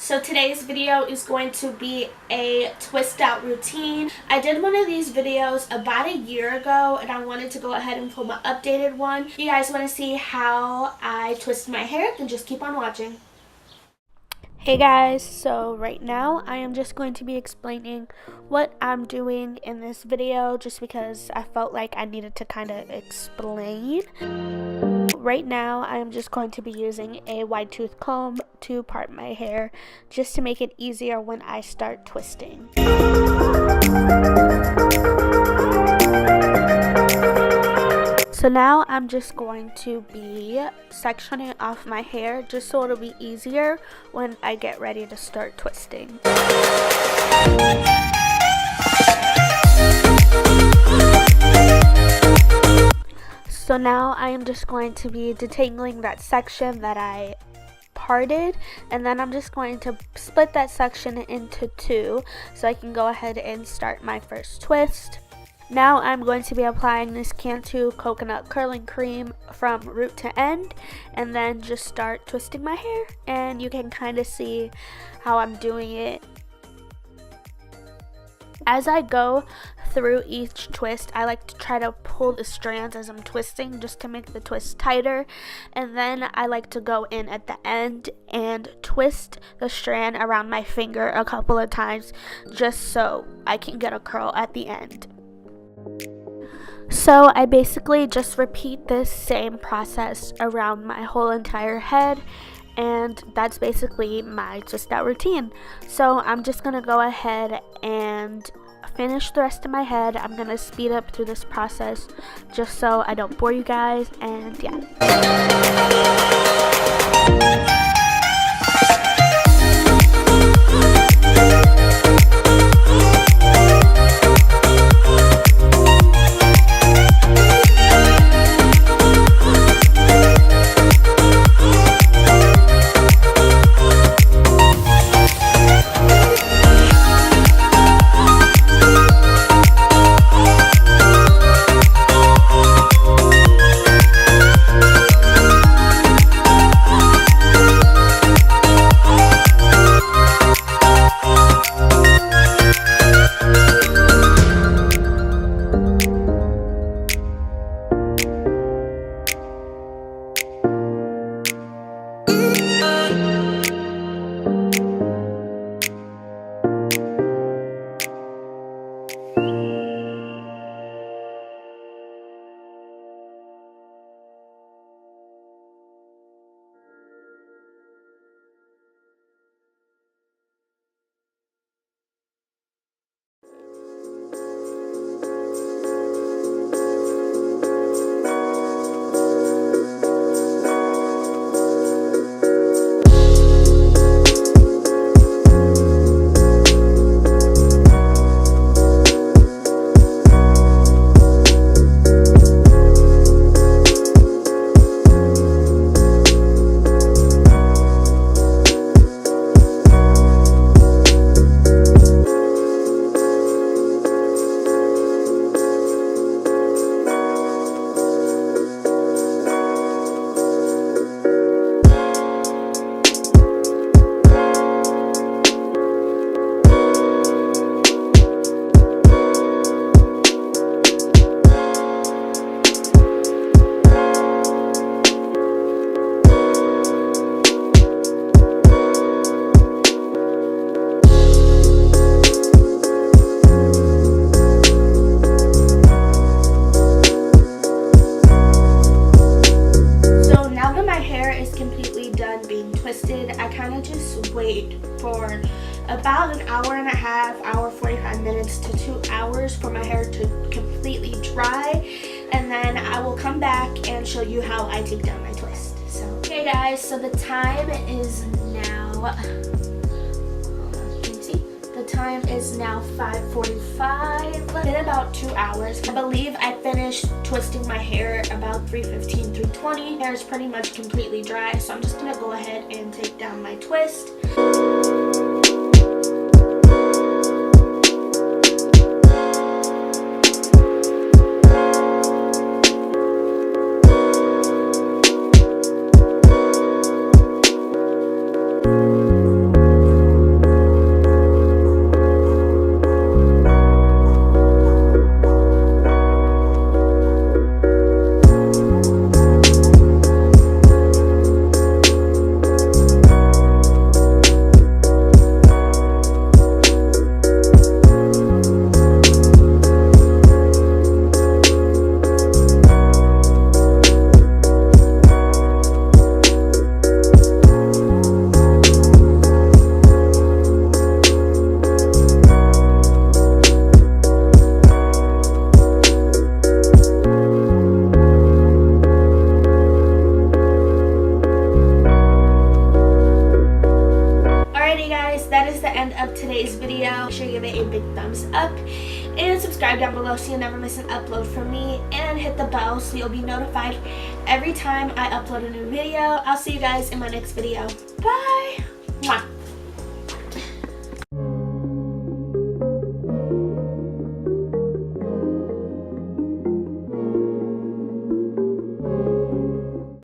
So today's video is going to be a twist out routine. I did one of these videos about a year ago and I wanted to go ahead and film an updated one. If you guys want to see how I twist my hair, then just keep on watching. Hey guys, so right now I am just going to be explaining what I'm doing in this video just because I felt like I needed to kind of explain. Right now I am just going to be using a wide tooth comb to part my hair just to make it easier when I start twisting. So now I'm just going to be sectioning off my hair just so it'll be easier when I get ready to start twisting. So now I am just going to be detangling that section that I parted, and then I'm just going to split that section into two so I can go ahead and start my first twist. Now I'm going to be applying this Cantu coconut curling cream from root to end and then just start twisting my hair, and you can kind of see how I'm doing it. As I go through each twist, I like to try to pull the strands as I'm twisting just to make the twist tighter, and then I like to go in at the end and twist the strand around my finger a couple of times just so I can get a curl at the end. So I basically just repeat this same process around my whole entire head, and that's basically my twist out routine. So I'm just gonna go ahead and finish the rest of my head. I'm gonna speed up through this process just so I don't bore you guys, and yeah. I kind of just wait for about an hour and a half, hour 45 minutes to 2 hours for my hair to completely dry, and then I will come back and show you how I take down my twist. So, okay guys, so the time is now, the time is now 5:45. It's been about 2 hours. I believe I finished twisting my hair about 3:15, 3:20. Hair is pretty much completely dry, so I'm just gonna go ahead and take down my twist. subscribe down below so you'll never miss an upload from me, and hit the bell so you'll be notified every time I upload a new video. I'll see you guys in my next video. Bye! Mwah.